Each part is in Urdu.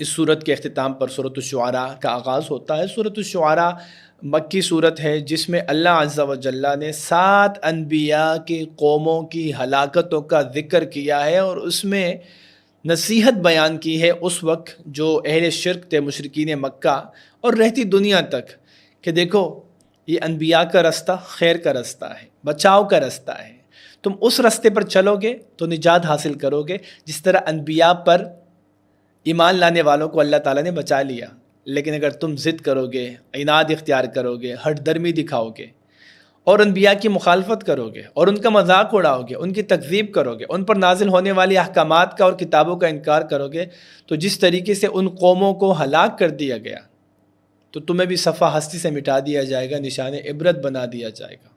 اس صورت کے اختتام پر سورۃ الشعراء کا آغاز ہوتا ہے۔ سورۃ الشعراء مکی صورت ہے جس میں اللہ عز و جل نے 7 انبیاء کی قوموں کی ہلاکتوں کا ذکر کیا ہے، اور اس میں نصیحت بیان کی ہے اس وقت جو اہل شرک تھے، مشرکین مکہ، اور رہتی دنیا تک، کہ دیکھو یہ انبیاء کا رستہ خیر کا رستہ ہے، بچاؤ کا رستہ ہے، تم اس رستے پر چلو گے تو نجات حاصل کرو گے، جس طرح انبیاء پر ایمان لانے والوں کو اللہ تعالیٰ نے بچا لیا۔ لیکن اگر تم ضد کرو گے، عناد اختیار کرو گے، ہٹ درمی دکھاؤ گے، اور انبیاء کی مخالفت کرو گے، اور ان کا مذاق اڑاؤ گے، ان کی تکذیب کرو گے، ان پر نازل ہونے والی احکامات کا اور کتابوں کا انکار کرو گے، تو جس طریقے سے ان قوموں کو ہلاک کر دیا گیا، تو تمہیں بھی صفحہ ہستی سے مٹا دیا جائے گا، نشان عبرت بنا دیا جائے گا،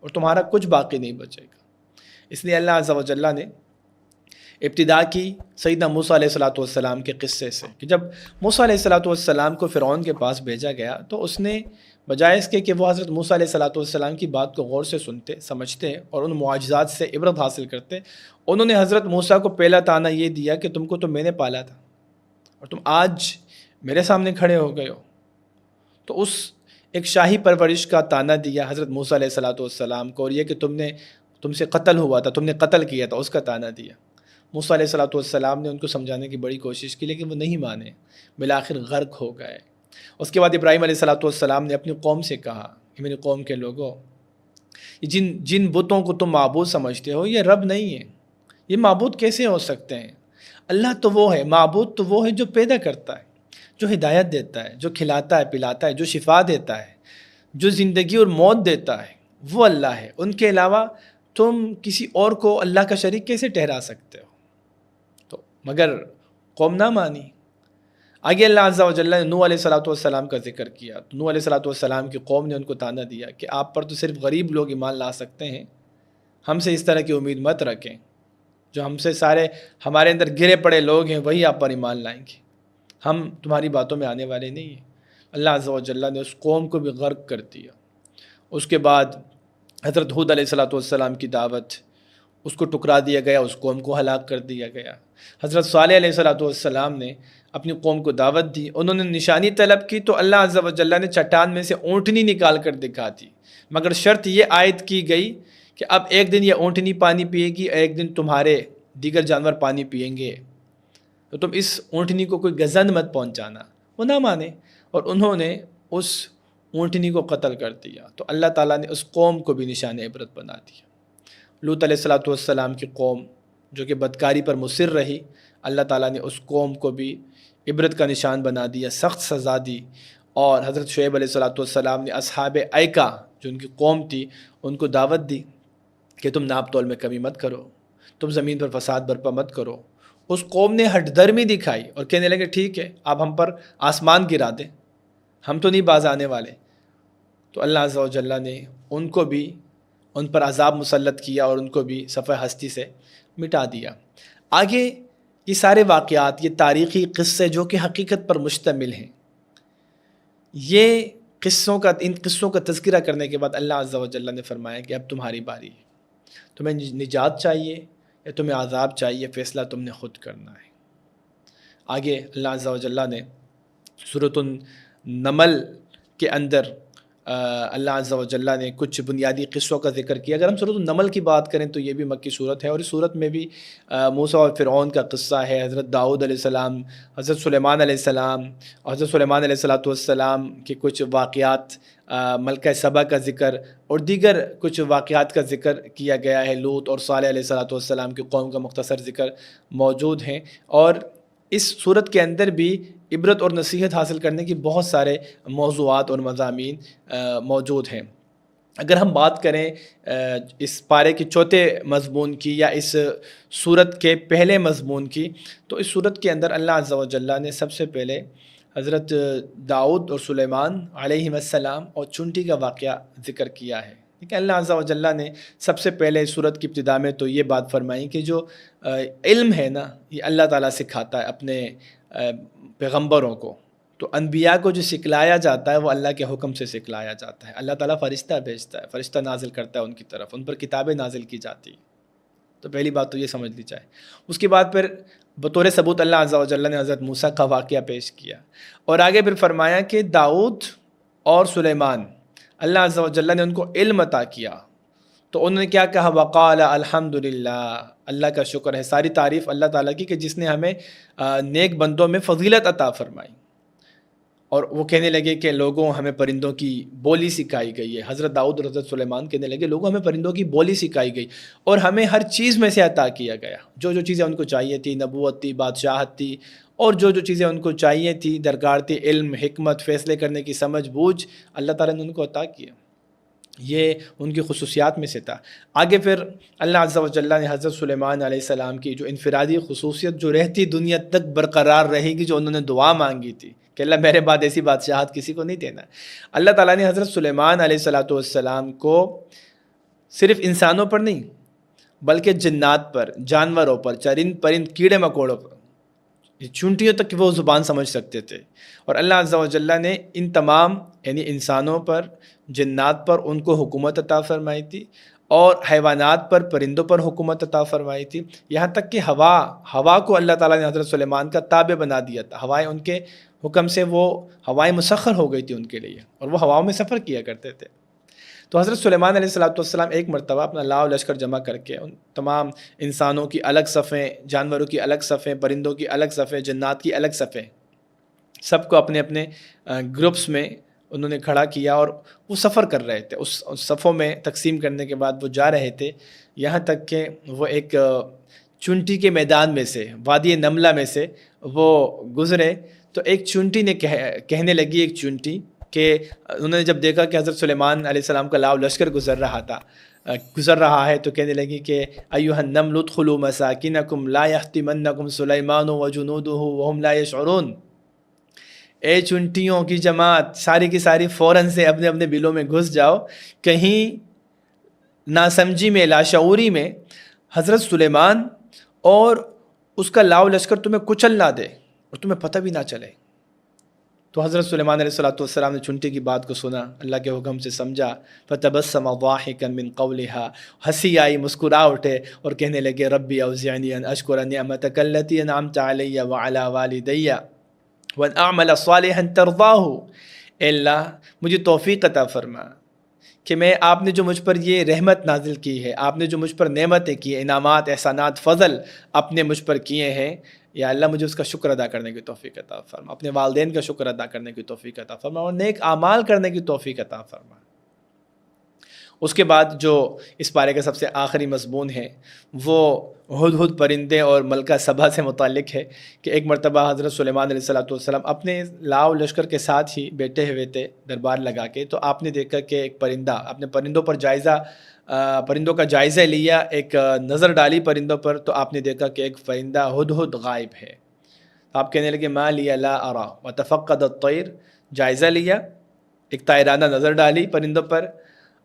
اور تمہارا کچھ باقی نہیں بچے گا۔ اس لیے اللہ عز و جل نے ابتدا کی سیدنا موسیٰ علیہ السلام کے قصے سے، کہ جب موسیٰ علیہ السلام کو فرعون کے پاس بھیجا گیا تو اس نے بجائے اس کے کہ وہ حضرت موسیٰ علیہ السلام کی بات کو غور سے سنتے، سمجھتے اور ان معجزات سے عبرت حاصل کرتے، انہوں نے حضرت موسیٰ کو پہلا طعنہ یہ دیا کہ تم کو تو میں نے پالا تھا، اور تم آج میرے سامنے کھڑے ہو گئے ہو۔ تو اس ایک شاہی پرورش کا طعنہ دیا حضرت موسیٰ علیہ السلام کو، اور یہ کہ تم سے قتل ہوا تھا، تم نے قتل کیا تھا، اس کا طعنہ دیا۔ موسیٰ علیہ السلام نے ان کو سمجھانے کی بڑی کوشش کی، لیکن وہ نہیں مانے، بالآخر غرق ہو گئے۔ اس کے بعد ابراہیم علیہ السلام نے اپنی قوم سے کہا کہ میری قوم کے لوگوں، جن بتوں کو تم معبود سمجھتے ہو یہ رب نہیں ہے، یہ معبود کیسے ہو سکتے ہیں؟ اللہ تو وہ ہے، معبود تو وہ ہے جو پیدا کرتا ہے، جو ہدایت دیتا ہے، جو کھلاتا ہے پلاتا ہے، جو شفا دیتا ہے، جو زندگی اور موت دیتا ہے، وہ اللہ ہے۔ ان کے علاوہ تم کسی اور کو اللہ کا شریک کیسے ٹھہرا سکتے ہو؟ تو مگر قوم نہ مانی۔ آگے اللہ عز و جل نے نوح علیہ السلام کا ذکر کیا، تو نوح علیہ السلام کی قوم نے ان کو طعنہ دیا کہ آپ پر تو صرف غریب لوگ ایمان لا سکتے ہیں، ہم سے اس طرح کی امید مت رکھیں، جو ہم سے سارے ہمارے اندر گرے پڑے لوگ ہیں وہی آپ پر ایمان لائیں گے، ہم تمہاری باتوں میں آنے والے نہیں ہیں۔ اللہ عز و جل نے اس قوم کو بھی غرق کر دیا۔ اس کے بعد حضرت ہود علیہ السلام کی دعوت، اس کو ٹکرا دیا گیا، اس قوم کو ہلاک کر دیا گیا۔ حضرت صالح علیہ السلام نے اپنی قوم کو دعوت دی، انہوں نے نشانی طلب کی تو اللہ عز و جل نے چٹان میں سے اونٹنی نکال کر دکھا دی، مگر شرط یہ عائد کی گئی کہ اب ایک دن یہ اونٹنی پانی پیے گی، ایک دن تمہارے دیگر جانور پانی پئیں گے، تو تم اس اونٹنی کو کوئی گزند مت پہنچانا۔ وہ نہ مانے اور انہوں نے اس اونٹنی کو قتل کر دیا، تو اللہ تعالیٰ نے اس قوم کو بھی نشان عبرت بنا دیا۔ لوط علیہ السلام کی قوم جو کہ بدکاری پر مصر رہی، اللہ تعالیٰ نے اس قوم کو بھی عبرت کا نشان بنا دیا، سخت سزا دی۔ اور حضرت شعیب علیہ السلام نے اصحاب ایکا جو ان کی قوم تھی ان کو دعوت دی کہ تم ناپ تول میں کمی مت کرو، تم زمین پر فساد برپا مت کرو۔ اس قوم نے ہٹ درمی دکھائی اور کہنے لگے ٹھیک ہے آپ ہم پر آسمان گرا دیں، ہم تو نہیں باز آنے والے۔ تو اللہ عز و جل نے ان کو بھی ان پر عذاب مسلط کیا اور ان کو بھی صفحہ ہستی سے مٹا دیا۔ آگے یہ سارے واقعات، یہ تاریخی قصے جو کہ حقیقت پر مشتمل ہیں، یہ ان قصوں کا تذکرہ کرنے کے بعد اللہ عز و جل نے فرمایا کہ اب تمہاری باری ہے، تمہیں نجات چاہیے یا تمہیں عذاب چاہیے، فیصلہ تم نے خود کرنا ہے۔ آگے اللہ عز و جل نے سورۃ النمل کے اندر اللہ عز و جل نے کچھ بنیادی قصوں کا ذکر کیا۔ اگر ہم سورۃ النمل کی بات کریں تو یہ بھی مکی صورت ہے، اور اس صورت میں بھی موسیٰ اور فرعون کا قصہ ہے، حضرت داؤد علیہ السلام، حضرت سلیمان علیہ السلام، اور حضرت سلیمان علیہ السلام کے کچھ واقعات، ملکہ سبا کا ذکر اور دیگر کچھ واقعات کا ذکر کیا گیا ہے۔ لوط اور صالح علیہ السلام کی قوم کا مختصر ذکر موجود ہیں، اور اس صورت کے اندر بھی عبرت اور نصیحت حاصل کرنے کی بہت سارے موضوعات اور مضامین موجود ہیں۔ اگر ہم بات کریں اس پارے کے چوتھے مضمون کی یا اس صورت کے پہلے مضمون کی، تو اس صورت کے اندر اللہ عز و جل نے سب سے پہلے حضرت داؤد اور سلیمان علیہ السلام اور چونٹی کا واقعہ ذکر کیا ہے۔ کہ اللہ عز و جل نے سب سے پہلے صورت کی ابتدا میں تو یہ بات فرمائی کہ جو علم ہے نا، یہ اللہ تعالیٰ سکھاتا ہے اپنے پیغمبروں کو، تو انبیاء کو جو سکھلایا جاتا ہے وہ اللہ کے حکم سے سکھلایا جاتا ہے۔ اللہ تعالیٰ فرشتہ بھیجتا ہے، فرشتہ نازل کرتا ہے ان کی طرف، ان پر کتابیں نازل کی جاتی ہیں۔ تو پہلی بات تو یہ سمجھ لی جائے۔ اس کے بعد پھر بطور ثبوت اللہ عز و جل نے حضرت موسیٰ کا واقعہ پیش کیا، اور آگے پھر فرمایا کہ داؤد اور سلیمان اللہ عز و جل نے ان کو علم عطا کیا، تو انہوں نے کیا کہا؟ وقال الحمدللہ، اللہ کا شکر ہے، ساری تعریف اللہ تعالیٰ کی کہ جس نے ہمیں نیک بندوں میں فضیلت عطا فرمائی۔ اور وہ کہنے لگے کہ لوگوں ہمیں پرندوں کی بولی سکھائی گئی ہے۔ حضرت داؤد اور حضرت سلیمان کہنے لگے لوگوں ہمیں پرندوں کی بولی سکھائی گئی، اور ہمیں ہر چیز میں سے عطا کیا گیا، جو جو چیزیں ان کو چاہیے تھی، نبوت تھی، بادشاہت تھی، اور جو جو چیزیں ان کو چاہیے تھی، درکار تھی، علم، حکمت، فیصلے کرنے کی سمجھ بوجھ، اللہ تعالیٰ نے ان کو عطا کیا۔ یہ ان کی خصوصیات میں سے تھا۔ آگے پھر اللہ عز و جل نے حضرت سلیمان علیہ السلام کی جو انفرادی خصوصیت جو رہتی دنیا تک برقرار رہے گی، جو انہوں نے دعا مانگی تھی کہ اللہ میرے بعد ایسی بادشاہت کسی کو نہیں دینا، اللہ تعالیٰ نے حضرت سلیمان علیہ السلام کو صرف انسانوں پر نہیں بلکہ جنات پر، جانوروں پر، چرند پرند، کیڑے مکوڑوں پر، چونٹیوں تک وہ زبان سمجھ سکتے تھے، اور اللہ عز و جل نے ان تمام یعنی انسانوں پر، جنات پر ان کو حکومت عطا فرمائی تھی، اور حیوانات پر، پرندوں پر حکومت عطا فرمائی تھی، یہاں تک کہ ہوا کو اللہ تعالیٰ نے حضرت سلیمان کا تابع بنا دیا تھا۔ ہوائیں ان کے حکم سے وہ ہوائیں مسخر ہو گئی تھی ان کے لیے، اور وہ ہواؤں میں سفر کیا کرتے تھے۔ تو حضرت سلیمان علیہ السلام ایک مرتبہ اپنا لاؤ لشکر جمع کر کے ان تمام انسانوں کی الگ صفیں، جانوروں کی الگ صفیں، پرندوں کی الگ صفیں، جنات کی الگ صفیں، سب کو اپنے اپنے گروپس میں انہوں نے کھڑا کیا، اور وہ سفر کر رہے تھے۔ اس صفوں میں تقسیم کرنے کے بعد وہ جا رہے تھے، یہاں تک کہ وہ ایک چونٹی کے میدان میں سے، وادی نملہ میں سے وہ گزرے، تو ایک چونٹی نے کہنے لگی، ایک چونٹی کہ انہوں نے جب دیکھا کہ حضرت سلیمان علیہ السلام کا لاؤ لشکر گزر رہا ہے، تو کہنے لگی کہ ایھا النمل ادخلوا مساکنکم لا یحطمنکم سلیمان وجنودہ وہم لا یشعرون۔ اے چونٹیوں کی جماعت، ساری کی ساری فوراً سے اپنے اپنے بلوں میں گھس جاؤ، کہیں ناسمجھی میں، لاشعوری میں حضرت سلیمان اور اس کا لاؤ لشکر تمہیں کچل نہ دے اور تمہیں پتہ بھی نہ چلے۔ تو حضرت سلیمان علیہ السلام نے چونٹی کی بات کو سنا، اللہ کے حکم سے سمجھا، فتبسم ضاحکا من قولها، ہنسی آئی، مسکرا اٹھے اور کہنے لگے ربی اوزعنی ان اشکر نعمتک التی انعمت علی وعلی والدی وان اعمل صالحا ترضاہ۔ اے اللہ مجھے توفیق عطا فرما کہ آپ نے جو مجھ پر یہ رحمت نازل کی ہے، آپ نے جو مجھ پر نعمتیں کی ہیں، انعامات، احسانات، فضل اپنے مجھ پر کیے ہیں، یا اللہ مجھے اس کا شکر ادا کرنے کی توفیق عطا فرما، اپنے والدین کا شکر ادا کرنے کی توفیق عطا فرما، اور نیک اعمال کرنے کی توفیق عطا فرما۔ اس کے بعد جو اس پارے کا سب سے آخری مضمون ہے وہ ہدہد پرندے اور ملکہ سبا سے متعلق ہے کہ ایک مرتبہ حضرت سلیمان علیہ السلام اپنے لاؤ لشکر کے ساتھ ہی بیٹھے ہوئے تھے دربار لگا کے، تو آپ نے دیکھا کہ ایک پرندہ، اپنے پرندوں کا جائزہ لیا، ایک نظر ڈالی پرندوں پر، تو آپ نے دیکھا کہ ایک پرندہ ہدہد غائب ہے۔ آپ کہنے لگے ما لی لا ارا وتفقد الطیر، جائزہ لیا، ایک طائرانہ نظر ڈالی پرندوں پر،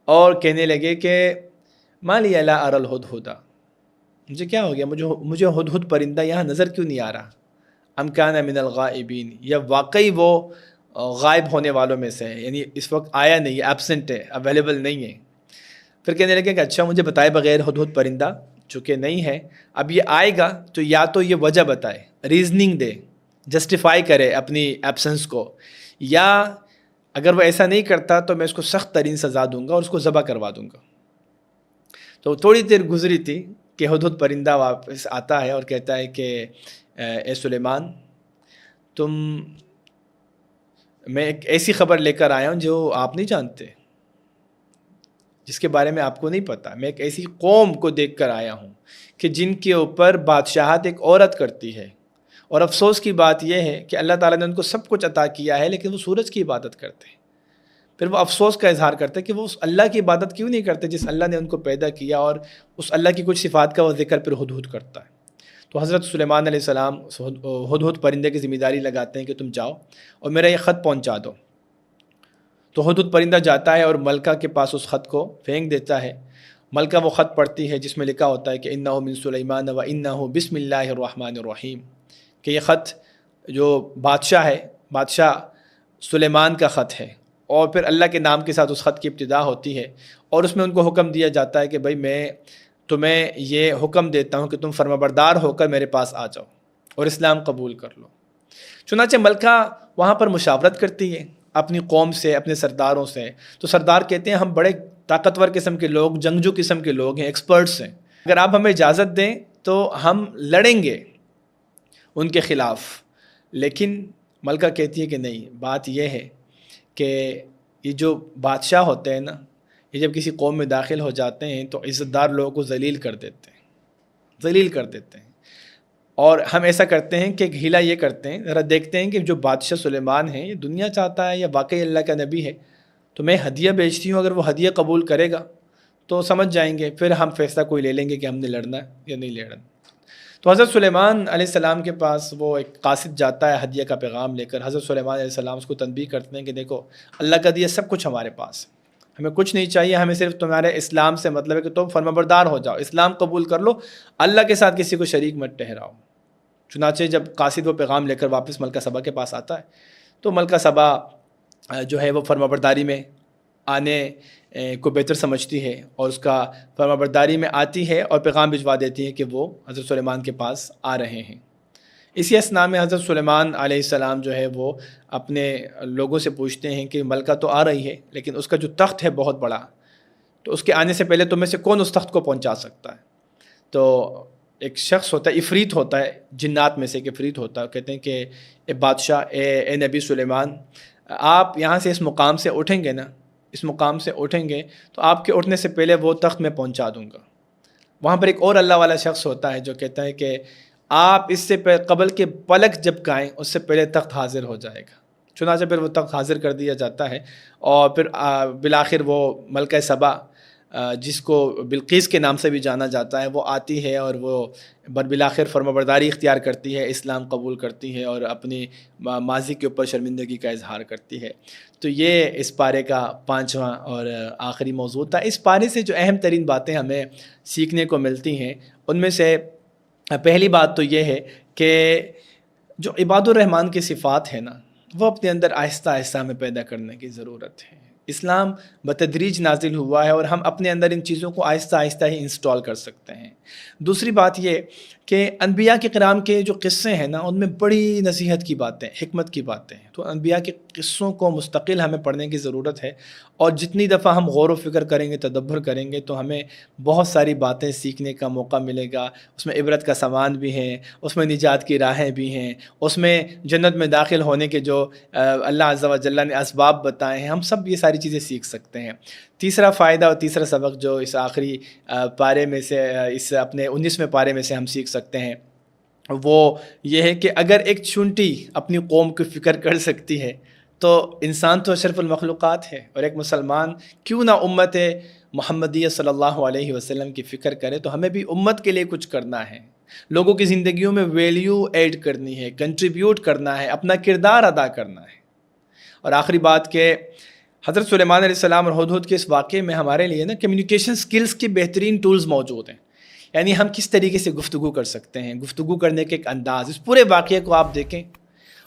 اور کہنے لگے کہ ما لی لا ارى الہدہد، مجھے کیا ہو گیا، مجھے ہدہد پرندہ یہاں نظر کیوں نہیں آ رہا؟ ام کان من الغائبین، یا واقعی وہ غائب ہونے والوں میں سے ہے، یعنی اس وقت آیا نہیں ہے، ایبسنٹ ہے، اویلیبل نہیں ہے۔ پھر کہنے لگے کہ اچھا مجھے بتائے بغیر ہدہد پرندہ چونکہ نہیں ہے، اب یہ آئے گا تو یا تو یہ وجہ بتائے، ریزننگ دے، جسٹیفائی کرے اپنی ایبسنس کو، یا اگر وہ ایسا نہیں کرتا تو میں اس کو سخت ترین سزا دوں گا اور اس کو ذبح کروا دوں گا۔ تو تھوڑی دیر گزری تھی کہ ہدہد پرندہ واپس آتا ہے اور کہتا ہے کہ اے سلیمان، میں ایک ایسی خبر لے کر آیا ہوں جو آپ نہیں جانتے، جس کے بارے میں آپ کو نہیں پتہ۔ میں ایک ایسی قوم کو دیکھ کر آیا ہوں کہ جن کے اوپر بادشاہت ایک عورت کرتی ہے، اور افسوس کی بات یہ ہے کہ اللہ تعالیٰ نے ان کو سب کچھ عطا کیا ہے لیکن وہ سورج کی عبادت کرتے ہیں۔ پھر وہ افسوس کا اظہار کرتے ہیں کہ وہ اس اللہ کی عبادت کیوں نہیں کرتے جس اللہ نے ان کو پیدا کیا، اور اس اللہ کی کچھ صفات کا وہ ذکر پھر ہدہد کرتا ہے۔ تو حضرت سلیمان علیہ السلام ہدہد پرندے کی ذمہ داری لگاتے ہیں کہ تم جاؤ اور میرا یہ خط پہنچا دو۔ تو ہدہد پرندہ جاتا ہے اور ملکہ کے پاس اس خط کو پھینک دیتا ہے۔ ملکہ وہ خط پڑھتی ہے جس میں لکھا ہوتا ہے کہ انہ من سلیمان و انہ بسم اللہ الرحمن الرحیم، کہ یہ خط جو بادشاہ سلیمان کا خط ہے، اور پھر اللہ کے نام کے ساتھ اس خط کی ابتدا ہوتی ہے، اور اس میں ان کو حکم دیا جاتا ہے کہ بھائی میں تمہیں یہ حکم دیتا ہوں کہ تم فرمانبردار ہو کر میرے پاس آ جاؤ اور اسلام قبول کر لو۔ چنانچہ ملکہ وہاں پر مشاورت کرتی ہے اپنی قوم سے، اپنے سرداروں سے۔ تو سردار کہتے ہیں ہم بڑے طاقتور قسم کے لوگ، جنگجو قسم کے لوگ ہیں، ایکسپرٹس ہیں، اگر آپ ہمیں اجازت دیں تو ہم لڑیں گے ان کے خلاف۔ لیکن ملکہ کہتی ہے کہ نہیں، بات یہ ہے کہ یہ جو بادشاہ ہوتے ہیں نا، یہ جب کسی قوم میں داخل ہو جاتے ہیں تو عزت دار لوگوں کو ذلیل کر دیتے ہیں، ذلیل کر دیتے ہیں۔ اور ہم ایسا کرتے ہیں کہ ایک ہیلا یہ کرتے ہیں، ذرا دیکھتے ہیں کہ جو بادشاہ سلیمان ہے یہ دنیا چاہتا ہے یا واقعی اللہ کا نبی ہے، تو میں ہدیہ بیچتی ہوں، اگر وہ ہدیہ قبول کرے گا تو سمجھ جائیں گے، پھر ہم فیصلہ کوئی لے لیں گے کہ ہم نے لڑنا ہے یا نہیں لڑنا۔ تو حضرت سلیمان علیہ السلام کے پاس وہ ایک قاصد جاتا ہے ہدیہ کا پیغام لے کر۔ حضرت سلیمان علیہ السلام اس کو تنبیہ کرتے ہیں کہ دیکھو اللہ کا دیا سب کچھ ہمارے پاس ہے، ہمیں کچھ نہیں چاہیے، ہمیں صرف تمہارے اسلام سے مطلب ہے کہ تم فرمانبردار ہو جاؤ، اسلام قبول کر لو، اللہ کے ساتھ کسی کو شریک مت ٹھہراؤ۔ چنانچہ جب قاصد وہ پیغام لے کر واپس ملکہ سبا کے پاس آتا ہے تو ملکہ سبا جو ہے وہ فرمانبرداری میں آنے کو بہتر سمجھتی ہے اور اس کا فرمانبرداری میں آتی ہے اور پیغام بھجوا دیتی ہے کہ وہ حضرت سلیمان کے پاس آ رہے ہیں۔ اسی اثناء میں حضرت سلیمان علیہ السلام جو ہے وہ اپنے لوگوں سے پوچھتے ہیں کہ ملکہ تو آ رہی ہے لیکن اس کا جو تخت ہے بہت بڑا، تو اس کے آنے سے پہلے تم میں سے کون اس تخت کو پہنچا سکتا ہے؟ تو ایک شخص ہوتا ہے، عفریت ہوتا ہے، جنات میں سے ایک عفریت ہوتا ہے، کہتے ہیں کہ اے بادشاہ، اے نبی سلیمان، آپ یہاں سے اس مقام سے اٹھیں گے نا، اس مقام سے اٹھیں گے تو آپ کے اٹھنے سے پہلے وہ تخت میں پہنچا دوں گا۔ وہاں پر ایک اور اللہ والا شخص ہوتا ہے جو کہتا ہے کہ آپ اس سے قبل کے پلک جب گائیں اس سے پہلے تخت حاضر ہو جائے گا۔ چنانچہ پھر وہ تخت حاضر کر دیا جاتا ہے اور پھر بالآخر وہ ملکہ سبا جس کو بلقیس کے نام سے بھی جانا جاتا ہے وہ آتی ہے اور وہ بالآخر فرمانبرداری اختیار کرتی ہے، اسلام قبول کرتی ہے اور اپنی ماضی کے اوپر شرمندگی کا اظہار کرتی ہے۔ تو یہ اس پارے کا 5واں اور آخری موضوع تھا۔ اس پارے سے جو اہم ترین باتیں ہمیں سیکھنے کو ملتی ہیں ان میں سے پہلی بات تو یہ ہے کہ جو عباد الرحمن کی صفات ہیں نا وہ اپنے اندر آہستہ آہستہ ہمیں پیدا کرنے کی ضرورت ہے۔ اسلام بتدریج نازل ہوا ہے اور ہم اپنے اندر ان چیزوں کو آہستہ آہستہ ہی انسٹال کر سکتے ہیں۔ دوسری بات یہ کہ انبیاء کے کرام کے جو قصے ہیں نا ان میں بڑی نصیحت کی باتیں، حکمت کی باتیں ہیں، تو انبیاء کے قصوں کو مستقل ہمیں پڑھنے کی ضرورت ہے، اور جتنی دفعہ ہم غور و فکر کریں گے، تدبر کریں گے تو ہمیں بہت ساری باتیں سیکھنے کا موقع ملے گا۔ اس میں عبرت کا سامان بھی ہے، اس میں نجات کی راہیں بھی ہیں، اس میں جنت میں داخل ہونے کے جو اللہ عز و جل نے اسباب بتائے ہیں، ہم سب یہ ساری چیزیں سیکھ سکتے ہیں۔ تیسرا فائدہ اور تیسرا سبق جو اس آخری پارے میں سے، اس اپنے 19ویں پارے میں سے ہم سیکھ سکتے ہیں وہ یہ ہے کہ اگر ایک چونٹی اپنی قوم کی فکر کر سکتی ہے تو انسان تو اشرف المخلوقات ہے، اور ایک مسلمان کیوں نہ امت محمدیہ صلی اللہ علیہ وسلم کی فکر کرے۔ تو ہمیں بھی امت کے لیے کچھ کرنا ہے، لوگوں کی زندگیوں میں ویلیو ایڈ کرنی ہے، کنٹریبیوٹ کرنا ہے، اپنا کردار ادا کرنا ہے۔ اور آخری بات کہ حضرت سلیمان علیہ السلام اور ہدہد کے اس واقعے میں ہمارے لیے نا کمیونیکیشن سکلز کی بہترین ٹولز موجود ہیں، یعنی ہم کس طریقے سے گفتگو کر سکتے ہیں، گفتگو کرنے کے ایک انداز۔ اس پورے واقعے کو آپ دیکھیں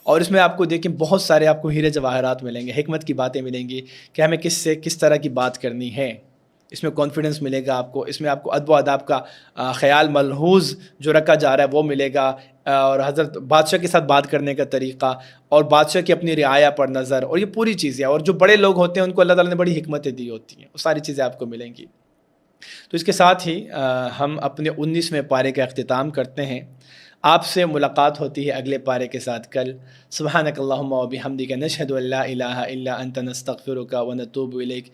اور اس میں آپ کو دیکھیں بہت سارے آپ کو ہیرے جواہرات ملیں گے، حکمت کی باتیں ملیں گی کہ ہمیں کس طرح کی بات کرنی ہے۔ اس میں کانفیڈنس ملے گا آپ کو، اس میں آپ کو ادب و آداب کا خیال ملحوظ جو رکھا جا رہا ہے وہ ملے گا، اور حضرت بادشاہ کے ساتھ بات کرنے کا طریقہ اور بادشاہ کی اپنی رعایا پر نظر، اور یہ پوری چیزیں، اور جو بڑے لوگ ہوتے ہیں ان کو اللہ تعالیٰ نے بڑی حکمتیں دی ہوتی ہیں، وہ ساری چیزیں آپ کو ملیں گی۔ تو اس کے ساتھ ہی ہم اپنے 19ویں پارے کا اختتام کرتے ہیں۔ آپ سے ملاقات ہوتی ہے اگلے پارے کے ساتھ کل۔ سبحانک اللہم و بحمدک، نشہد ان لا الہ الا انت، نستغفرک و نتوب الیک۔